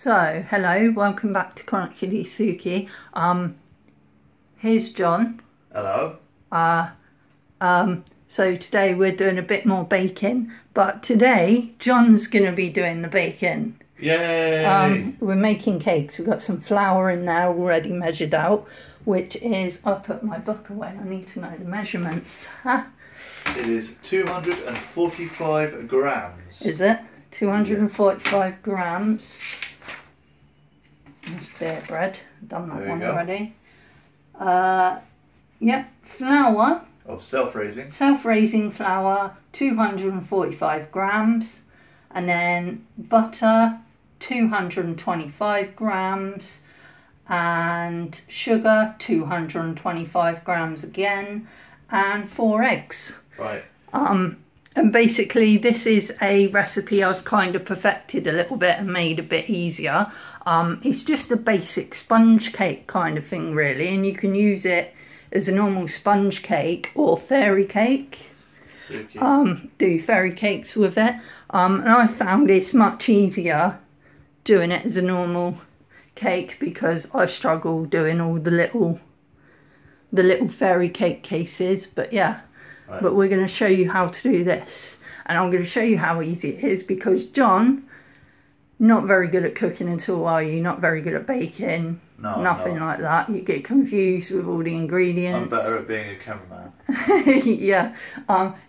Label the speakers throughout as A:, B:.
A: So, hello, welcome back to Chronically Suki. Here's John.
B: Hello.
A: So today we're doing a bit more baking, but today John's going to be doing the baking.
B: Yay!
A: We're making cakes. We've got some flour in there already measured out, which is, I'll put my book away, I need to know the measurements.
B: It is 245 grams.
A: Is it? 245 grams. That's beer bread. Done that one already. Yep, flour.
B: Of self-raising.
A: Self-raising flour, 245 grams. And then butter, 225 grams. And sugar, 225 grams again. And 4 eggs.
B: Right.
A: And basically this is a recipe I've kind of perfected a little bit and made a bit easier. It's just a basic sponge cake kind of thing really, and you can use it as a normal sponge cake or fairy cake. Do fairy cakes with it. And I found it's much easier doing it as a normal cake because I struggle doing all the little fairy cake cases, but yeah. Right. But we're going to show you how to do this, and I'm going to show you how easy it is because John, not very good at cooking at all, are you? Not very good at baking, nothing like that. You get confused with all the ingredients.
B: I'm better at being a cameraman.
A: Yeah,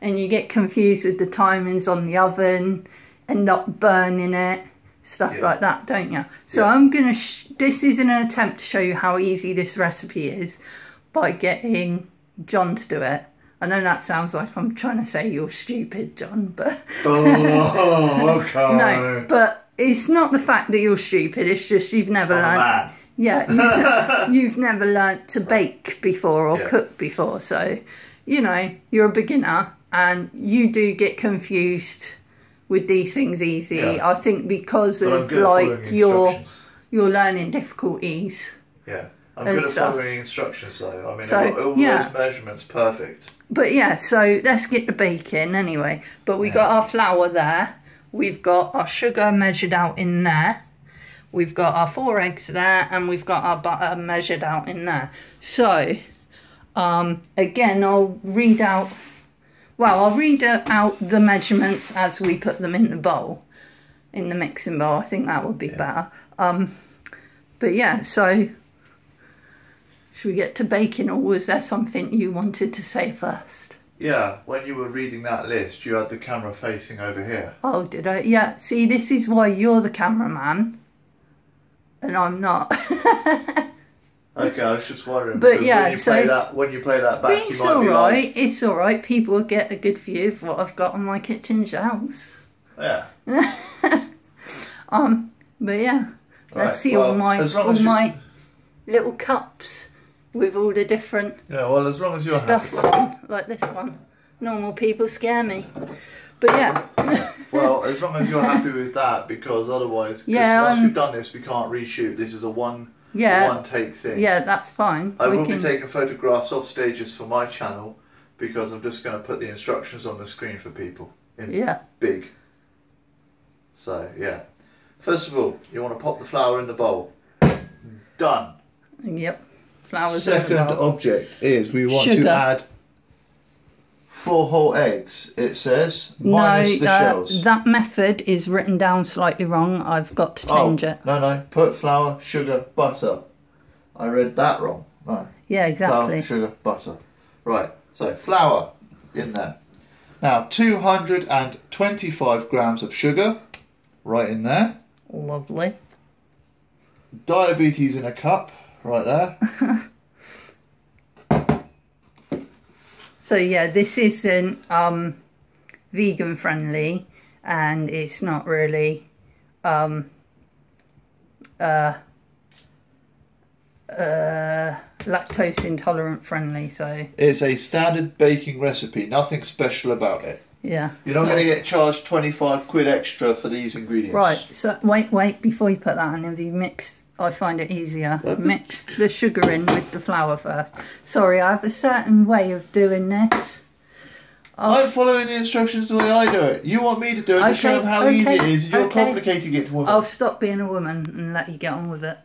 A: and you get confused with the timings on the oven and not burning it, stuff like that, don't you? So I'm going to, this is an attempt to show you how easy this recipe is by getting John to do it. I know that sounds like I'm trying to say you're stupid, John, but...
B: Oh, okay.
A: No, but it's not the fact that you're stupid, it's just you've never learned... Yeah, you've never learnt to bake before or cook before, so, you know, you're a beginner and you do get confused with these things easy. I think because of, like, your learning difficulties.
B: Yeah. I'm good at following instructions though. I mean, I've got all those measurements perfect.
A: But yeah, so let's get the baking anyway. But we got our flour there. We've got our sugar measured out in there. We've got our 4 eggs there. And we've got our butter measured out in there. So, again, I'll read out the measurements as we put them in the bowl. In the mixing bowl. I think that would be better. But yeah, so... Should we get to baking, or was there something you wanted to say first?
B: Yeah, when you were reading that list, you had the camera facing over here.
A: Oh, did I? Yeah, see, this is why you're the cameraman, and I'm not.
B: Okay, I was just wondering.
A: But yeah,
B: when you play that back,
A: it's alright. It's alright. People will get a good view of what I've got on my kitchen shelves.
B: Yeah.
A: But yeah, let's see all my little cups. With all the different
B: as long as you're
A: stuff
B: happy.
A: On, like this one. Normal people scare me. But yeah.
B: Well, as long as you're happy with that, because otherwise, once we've done this, we can't reshoot. This is a one take thing.
A: Yeah, that's fine.
B: I will be taking photographs of stages for my channel because I'm just going to put the instructions on the screen for people in big. So, yeah. First of all, you want to pop the flour in the bowl. Done.
A: Yep. Flour's
B: Second object is we want to add 4 whole eggs, it says, minus the shells.
A: That method is written down slightly wrong. I've got to change it.
B: No. Put flour, sugar, butter. I read that wrong. No.
A: Yeah, exactly.
B: Flour, sugar, butter. Right, so flour in there. Now, 225 grams of sugar, right in there.
A: Lovely.
B: Diabetes in a cup. Right there.
A: So yeah, this isn't vegan friendly, and it's not really lactose intolerant friendly. So
B: it's a standard baking recipe. Nothing special about it.
A: Yeah.
B: You're not going to get charged 25 quid extra for these ingredients.
A: Right. So wait before you put that in. If you mix. I find it easier. Mix the sugar in with the flour first. Sorry, I have a certain way of doing this.
B: I'm following the instructions the way I do it. You want me to do it to show them how easy it is, and you're complicating it to women.
A: I'll stop being a woman and let you get on with it.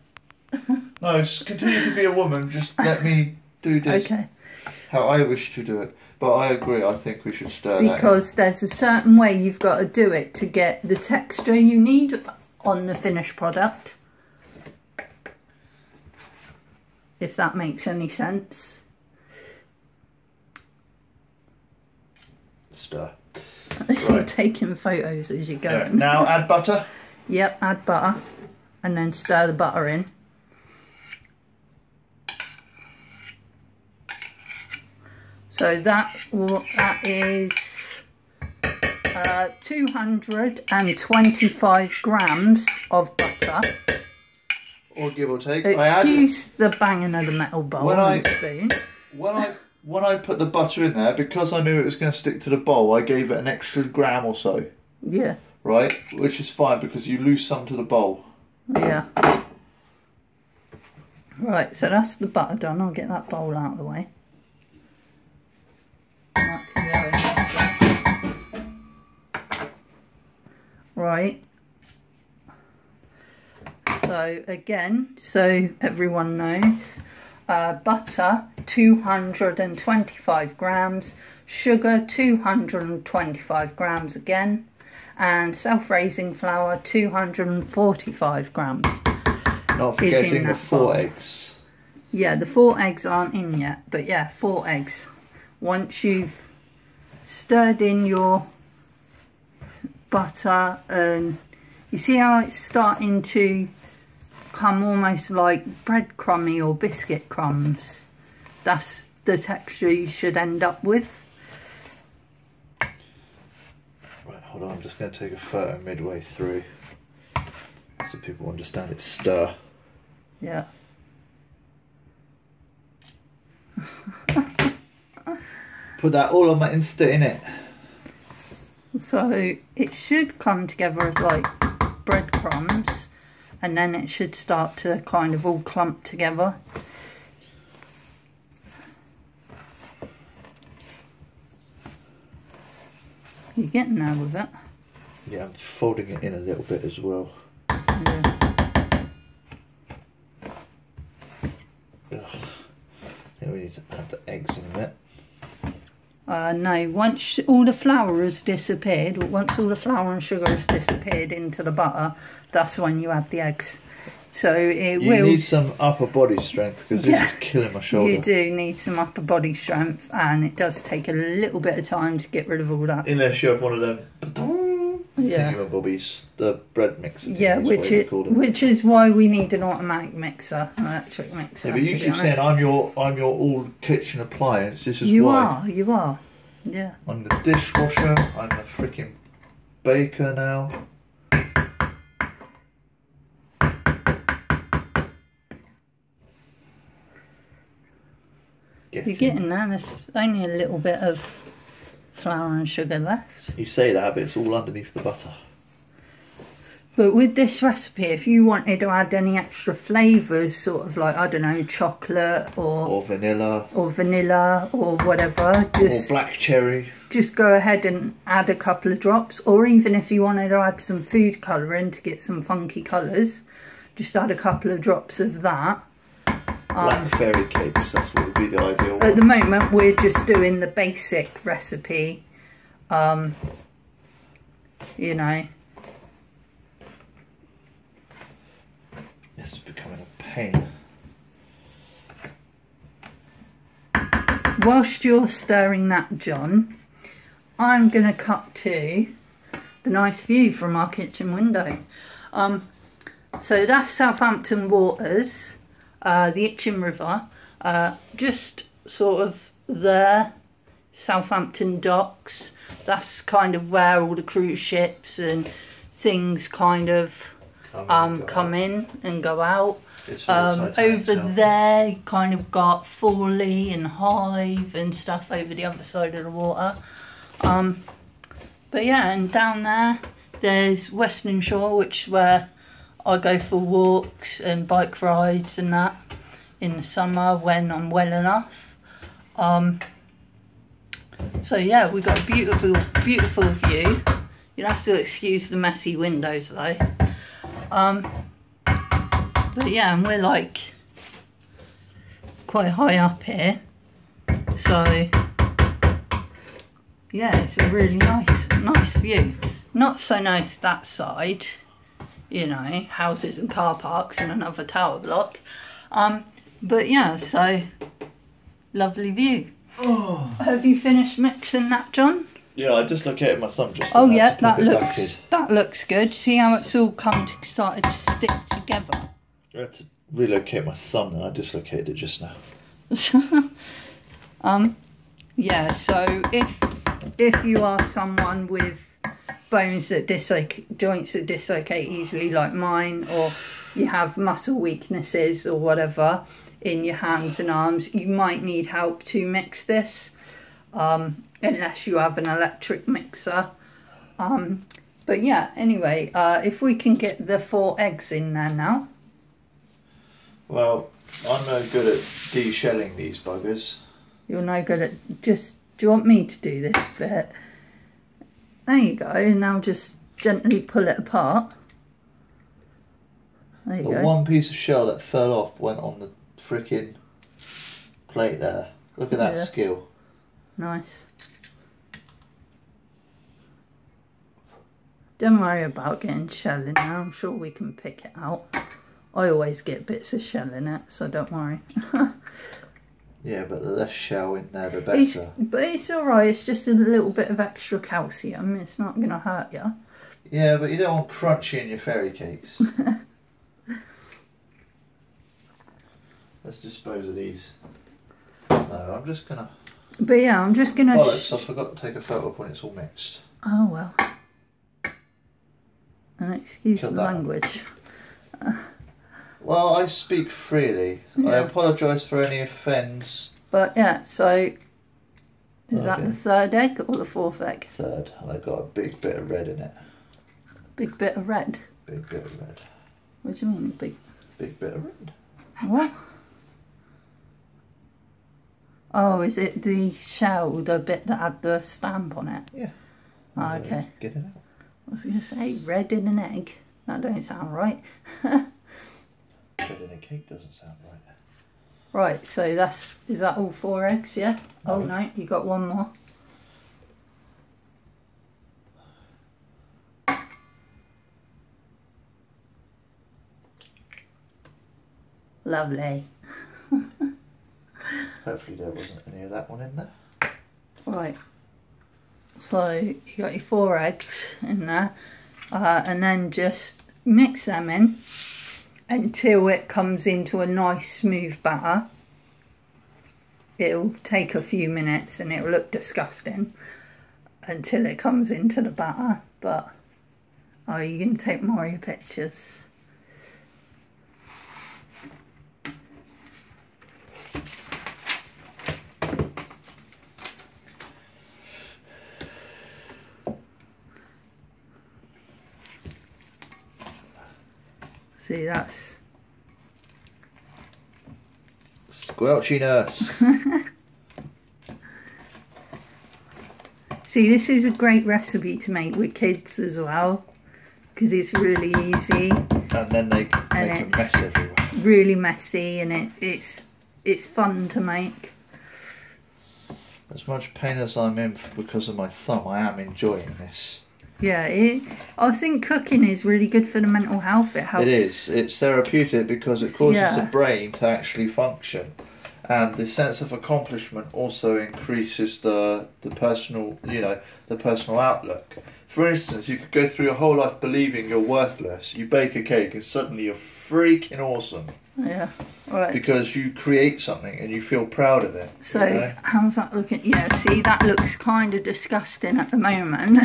B: No, continue to be a woman. Just let me do this how I wish to do it. But I agree. I think we should stir that in.
A: Because there's a certain way you've got to do it to get the texture you need on the finished product. If that makes any sense.
B: Stir.
A: You're taking photos as you go.
B: Yeah. Now add butter.
A: Yep, add butter. And then stir the butter in. So that is 225 grams of butter.
B: Or give or take.
A: Excuse the banging of the metal bowl and spoon.
B: When I put the butter in there, because I knew it was going to stick to the bowl, I gave it an extra gram or so.
A: Yeah.
B: Right? Which is fine because you lose some to the bowl.
A: Yeah. Right, so that's the butter done. I'll get that bowl out of the way. Right. So again, so everyone knows, butter 225 grams, sugar 225 grams again, and self-raising flour 245 grams.
B: Not forgetting the 4 eggs.
A: Yeah, the 4 eggs aren't in yet, but yeah, 4 eggs. Once you've stirred in your butter, and you see how it's starting to come almost like breadcrumby or biscuit crumbs, that's the texture you should end up with.
B: Right, hold on, I'm just going to take a photo midway through so people understand it's stir.
A: Yeah.
B: Put that all on my Insta, innit?
A: So it should come together as like breadcrumbs, and then it should start to kind of all clump together. You're getting there with it.
B: Yeah, I'm folding it in a little bit as well.
A: Yeah.
B: Ugh. I think we need to add the eggs in a bit.
A: No, once all the flour has disappeared, once all the flour and sugar has disappeared into the butter, that's when you add the eggs. So you
B: need some upper body strength because this is killing my shoulder.
A: You do need some upper body strength, and it does take a little bit of time to get rid of all that.
B: Unless you have one of them thingy-mabobbies, the bread mixer.
A: Yeah, which is why we need an automatic mixer, an electric mixer.
B: Yeah, but you keep saying I'm your all kitchen appliance. This is
A: you
B: why.
A: You are. Yeah.
B: I'm the dishwasher. I'm the freaking baker now.
A: You're getting there. There's only a little bit of flour and sugar left.
B: You say that, but it's all underneath the butter.
A: But with this recipe, if you wanted to add any extra flavours, sort of like, I don't know, chocolate or vanilla or whatever,
B: or black cherry,
A: just go ahead and add a couple of drops. Or even if you wanted to add some food colouring to get some funky colours, just add a couple of drops of that.
B: Black fairy cakes, that's what would be the ideal one.
A: At the moment we're just doing the basic recipe, you know.
B: This is becoming a pain.
A: Whilst you're stirring that, John, I'm going to cut to the nice view from our kitchen window. So that's Southampton Waters. The Itchen River, just sort of there, Southampton Docks. That's kind of where all the cruise ships and things kind of come in and go out. Over there, you kind of got Forley and Hive and stuff over the other side of the water. But yeah, and down there, there's Western Shore, which is where I go for walks and bike rides and that in the summer when I'm well enough. So yeah, we've got a beautiful, beautiful view. You'll have to excuse the messy windows though. But yeah, and we're like quite high up here. So yeah, it's a really nice view. Not so nice that side, you know, houses and car parks and another tower block. But yeah, so lovely view. Oh. Have you finished mixing that, John?
B: Yeah, I dislocated my thumb just.
A: Oh yeah, that looks good. See how it's all started to stick together.
B: I had to relocate my thumb and I dislocated it just now.
A: Yeah, so if you are someone with bones that dislocate, joints that dislocate easily like mine, or you have muscle weaknesses or whatever in your hands and arms, you might need help to mix this, unless you have an electric mixer. But yeah, anyway, if we can get the 4 eggs in there now.
B: Well, I'm no good at de-shelling these buggers.
A: You're no good at do you want me to do this bit? There you go, now just gently pull it apart. There you go.
B: The one piece of shell that fell off went on the freaking plate there. Look at that skill.
A: Nice. Don't worry about getting shell in there, I'm sure we can pick it out. I always get bits of shell in it, so don't worry.
B: Yeah, but the less shell in there, the better.
A: But it's alright, it's just a little bit of extra calcium, it's not going to hurt you.
B: Yeah, but you don't want crunchy in your fairy cakes. Let's dispose of these. No, I'm just going to...
A: But yeah, I'm just going to...
B: Bollocks, I forgot to take a photo of when it's all mixed.
A: Oh well. And excuse the language.
B: Well, I speak freely. Yeah. I apologise for any offence.
A: But yeah, so is that the 3rd egg or the 4th egg?
B: 3rd, and I got a big bit of red in it.
A: Big bit of red?
B: Big bit of red.
A: What do you mean, big?
B: Big bit of red.
A: What? Oh, is it the shell, the bit that had the stamp on it?
B: Yeah.
A: Oh, okay.
B: Get it out.
A: I was going to say, red in an egg? That don't sound right.
B: Red in a cake doesn't sound right.
A: Right, so is that all 4 eggs, yeah? No. Oh no, you got one more. Lovely.
B: Hopefully there wasn't any of that one in there.
A: Right. So you got your 4 eggs in there, and then just mix them in until it comes into a nice smooth batter. It'll take a few minutes and it'll look disgusting until it comes into the batter, but you can take more of your pictures. See, that's
B: squelchiness.
A: See, this is a great recipe to make with kids as well, because it's really easy.
B: And then they can make a mess everywhere.
A: Really messy, and it's fun to make.
B: As much pain as I'm in because of my thumb, I am enjoying this.
A: Yeah, I think cooking is really good for the mental health. It helps.
B: It is. It's therapeutic because it causes the brain to actually function, and the sense of accomplishment also increases the personal, the personal outlook. For instance, you could go through your whole life believing you're worthless. You bake a cake and suddenly you're freaking awesome.
A: Yeah, right.
B: Because you create something and you feel proud of it.
A: So, how's that looking? Yeah, see, that looks kind of disgusting at the moment.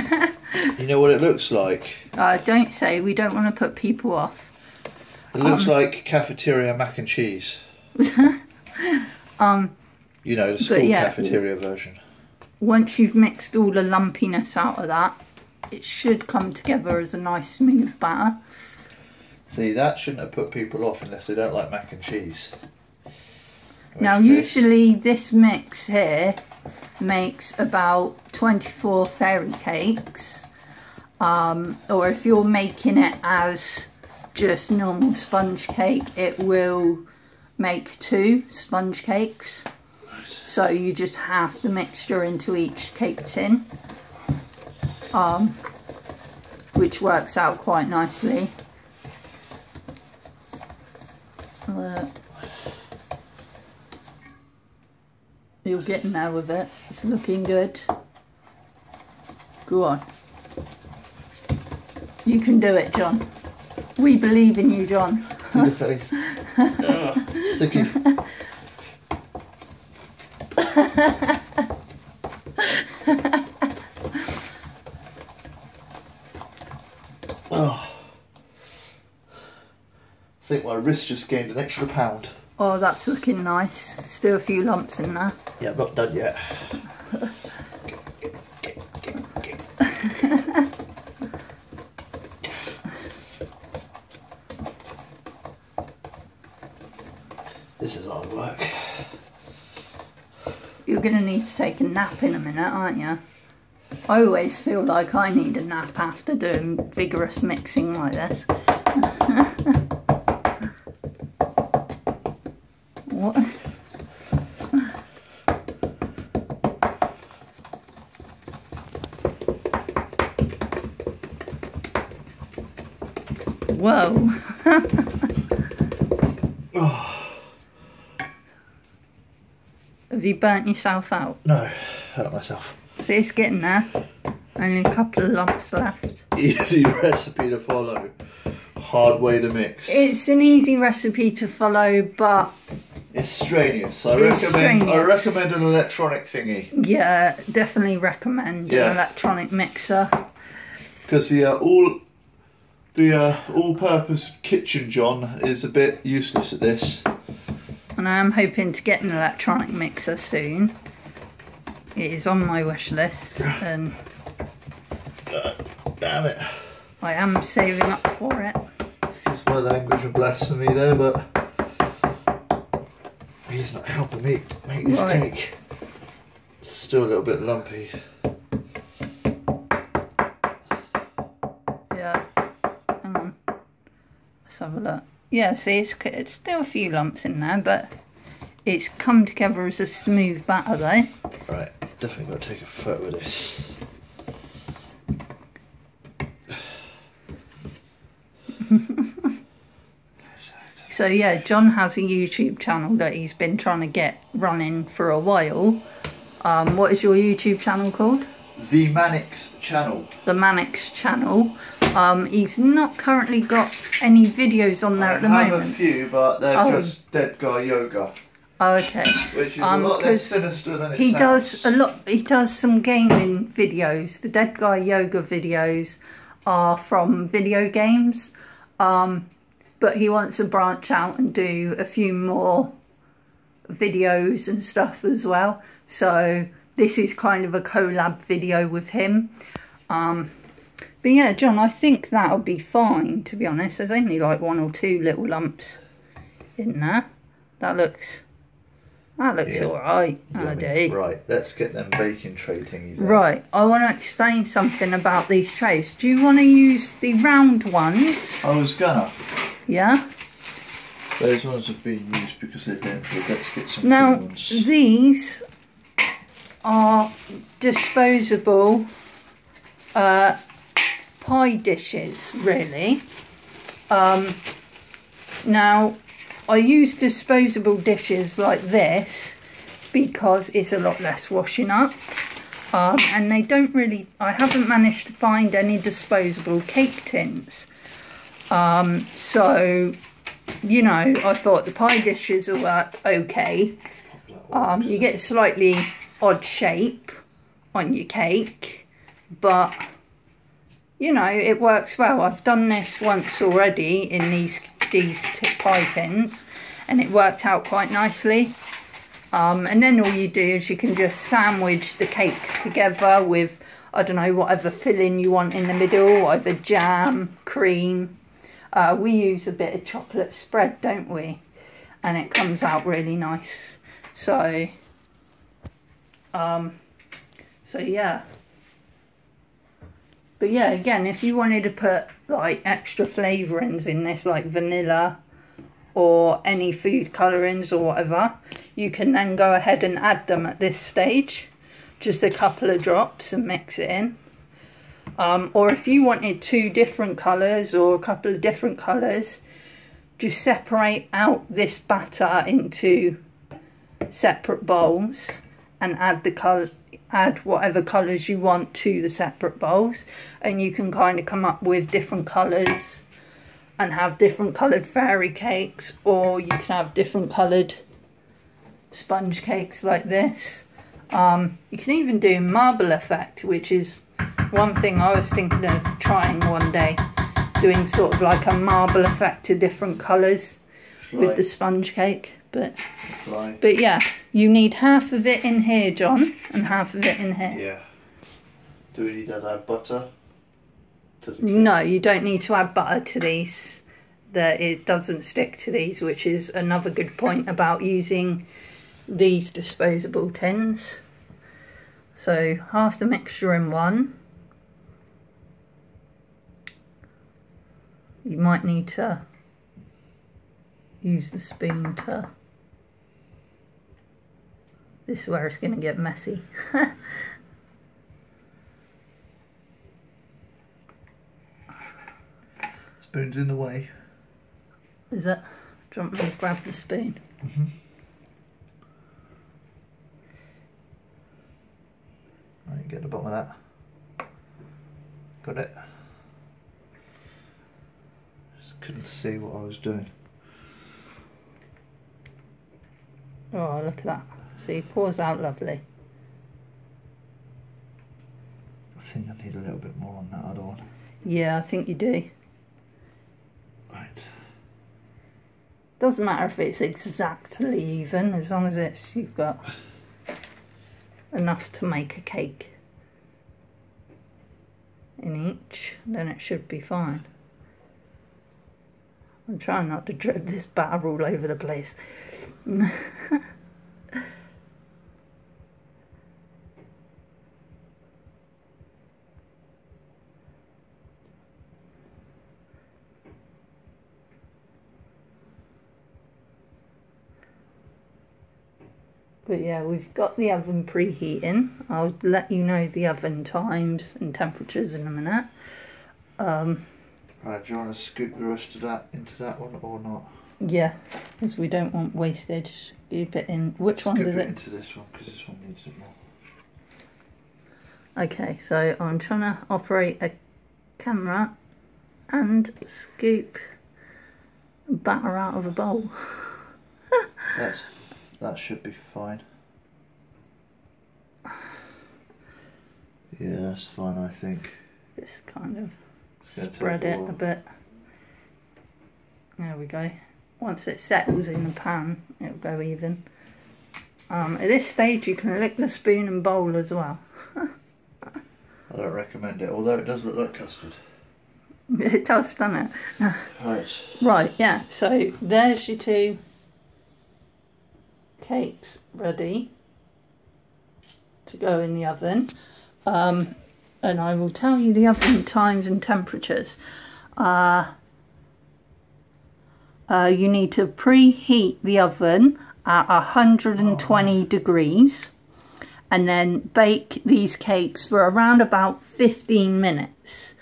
B: You know what it looks like?
A: Don't say, we don't want to put people off.
B: It looks like cafeteria mac and cheese. The school cafeteria version.
A: Once you've mixed all the lumpiness out of that, it should come together as a nice smooth batter.
B: See, that shouldn't have put people off unless they don't like mac and cheese.
A: Now, usually this mix here makes about 24 fairy cakes, or if you're making it as just normal sponge cake, it will make 2 sponge cakes. So you just half the mixture into each cake tin, which works out quite nicely. You're getting there with it. It's looking good. Go on. You can do it, John. We believe in you, John.
B: To the face. Thank you. Oh. I think my wrist just gained an extra pound.
A: Oh, that's looking nice. Still a few lumps in there.
B: Yeah, I'm not done yet. This is hard work.
A: You're going to need to take a nap in a minute, aren't you? I always feel like I need a nap after doing vigorous mixing like this. What? Whoa. Have you burnt yourself out?
B: No, hurt myself.
A: See, it's getting there. Only a couple of lumps left.
B: Easy recipe to follow. Hard way to mix.
A: It's an easy recipe to follow, but
B: it's strenuous. I recommend an electronic thingy.
A: Yeah, definitely recommend an electronic mixer.
B: Because the all-purpose kitchen John is a bit useless at this.
A: And I am hoping to get an electronic mixer soon. It is on my wish list, and
B: damn it,
A: I am saving up for it.
B: Excuse my language of blasphemy there, but he's not helping me make this cake. It's still a little bit lumpy.
A: Yeah, hang on. Let's have a look. Yeah, see, it's still a few lumps in there, but it's come together as a smooth batter though.
B: Right, definitely got to take a photo of this.
A: So yeah, John has a YouTube channel that he's been trying to get running for a while. What is your YouTube channel called?
B: The Mannix Channel.
A: The Mannix Channel. He's not currently got any videos on there at the moment.
B: I have a few, but they're just Dead Guy Yoga.
A: Oh, okay.
B: Which is a lot less sinister than it sounds.
A: He does some gaming videos. The Dead Guy Yoga videos are from video games. But he wants to branch out and do a few more videos and stuff as well. So this is kind of a collab video with him. But yeah, John, I think that'll be fine, to be honest. There's only like 1 or 2 little lumps in there. That looks alright.
B: Right, let's get them baking tray thingies out.
A: Right, I want to explain something about these trays. Do you want to use the round ones?
B: I was gonna.
A: Yeah?
B: Those ones have been used because they're damn good. Let's get some
A: now,
B: ones.
A: These are disposable pie dishes, really. Now, I use disposable dishes like this because it's a lot less washing up. And they don't really, I haven't managed to find any disposable cake tins. So, you know, I thought the pie dishes will work okay. You get a slightly odd shape on your cake, but, you know, it works well. I've done this once already in these pie tins, and it worked out quite nicely. And then all you do is you can just sandwich the cakes together with, I don't know, whatever filling you want in the middle, either jam, cream. We use a bit of chocolate spread, don't we? And it comes out really nice. So, So yeah. But yeah, again, if you wanted to put like extra flavourings in this, like vanilla or any food colourings or whatever, you can then go ahead and add them at this stage. Just a couple of drops and mix it in. Or if you wanted 2 different colours or a couple of different colours, just separate out this batter into separate bowls and add whatever colours you want to the separate bowls, and you can kind of come up with different colours and have different coloured fairy cakes, or you can have different coloured sponge cakes like this. You can even do marble effect, which is one thing I was thinking of trying one day, doing sort of like a marble effect to different colours with the sponge cake. But yeah, you need half of it in here, John, and half of it in here.
B: Yeah. Do we need to add butter?
A: No, you don't need to add butter to these. It doesn't stick to these, which is another good point about using these disposable tins. So half the mixture in one. You might need to use the spoon to... This is where it's going to get messy.
B: Spoon's in the way.
A: Is it? Do you want me to grab the spoon?
B: Mm-hmm. Right, get the bottom of that. Got it. Just couldn't see what I was doing.
A: Oh, look at that. See, pours out lovely.
B: I think I need a little bit more on that other one.
A: Yeah, I think you do.
B: Right.
A: Doesn't matter if it's exactly even, as long as you've got enough to make a cake in each, then it should be fine. I'm trying not to drip this batter all over the place. But yeah, we've got the oven preheating. I'll let you know the oven times and temperatures in a minute.
B: Right, do you want to scoop the rest of that into that one or not?
A: Yeah, because we don't want wastage. Scoop it in. Which one does it?
B: Scoop it into this one, because this one needs it more.
A: Okay, so I'm trying to operate a camera and scoop batter out of a bowl.
B: That should be fine. Yeah, that's fine, I think.
A: Just kind of spread it a bit. There we go. Once it settles in the pan, it'll go even. At this stage, you can lick the spoon and bowl as well.
B: I don't recommend it, although it does look like custard.
A: It does, doesn't it?
B: Right.
A: Right, yeah. So there's your 2 cakes ready to go in the oven. And I will tell you the oven times and temperatures. You need to preheat the oven at 120 degrees and then bake these cakes for around about 15 minutes.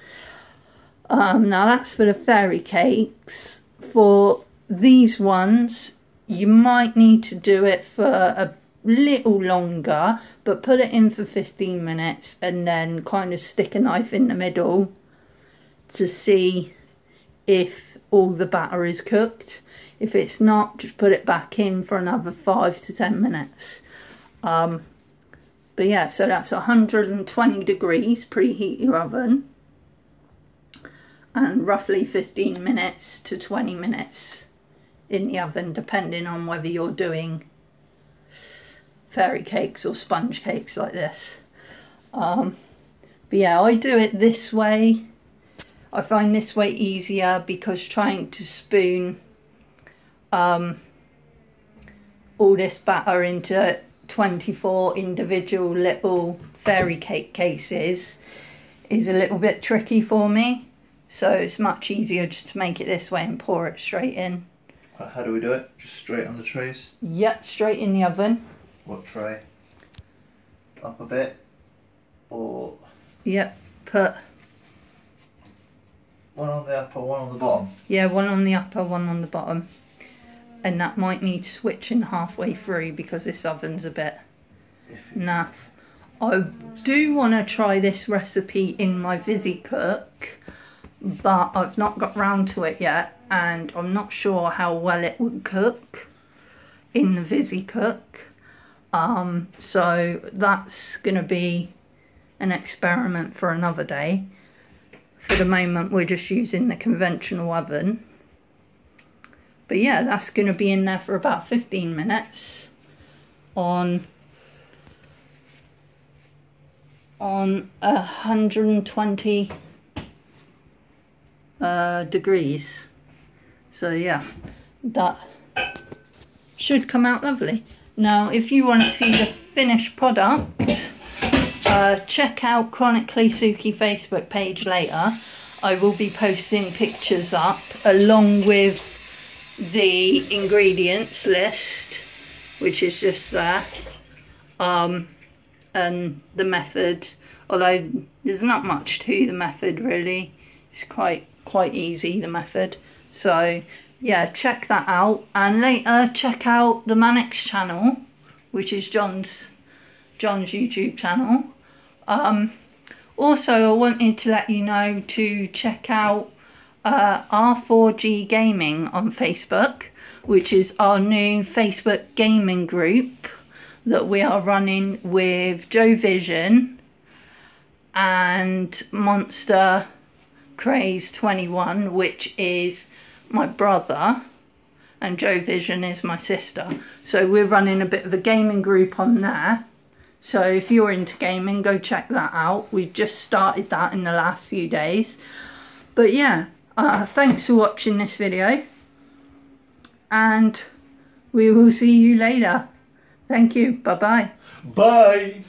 A: Now that's for the fairy cakes. For these ones, you might need to do it for a little longer, but put it in for 15 minutes and then kind of stick a knife in the middle to see if all the batter is cooked. If it's not, just put it back in for another 5 to 10 minutes. But yeah, so that's 120 degrees, preheat your oven, and roughly 15 minutes to 20 minutes in the oven, depending on whether you're doing fairy cakes or sponge cakes like this. But yeah, I do it this way. I find this way easier because trying to spoon all this batter into 24 individual little fairy cake cases is a little bit tricky for me. So it's much easier just to make it this way and pour it straight in.
B: How do we do it? Just straight on the trays?
A: Yep, straight in the oven.
B: What tray? Up a bit? Or?
A: Yep, put
B: one on the upper, one on the bottom?
A: Yeah, one on the upper, one on the bottom. And that might need switching halfway through because this oven's a bit naff. I do want to try this recipe in my VisiCook, but I've not got round to it yet, and I'm not sure how well it would cook in the VisiCook. So that's going to be an experiment for another day. For the moment, we're just using the conventional oven. But yeah, that's going to be in there for about 15 minutes on 120 degrees. So yeah, that should come out lovely. Now, if you want to see the finished product, check out Chronically Suki Facebook page later. I will be posting pictures up along with the ingredients list, which is just that, and the method, although there's not much to the method really. It's quite easy, the method. So yeah, check that out, and later check out the Mannix channel, which is John's YouTube channel. Also, I wanted to let you know to check out R4G Gaming on Facebook, which is our new Facebook gaming group that we are running with Joe Vision and Monster Craze 21, which is my brother, and Joe Vision is my sister. So we're running a bit of a gaming group on there. So if you're into gaming, go check that out. We've just started that in the last few days. But yeah, thanks for watching this video, and we will see you later. Thank you. Bye-bye.
B: Bye.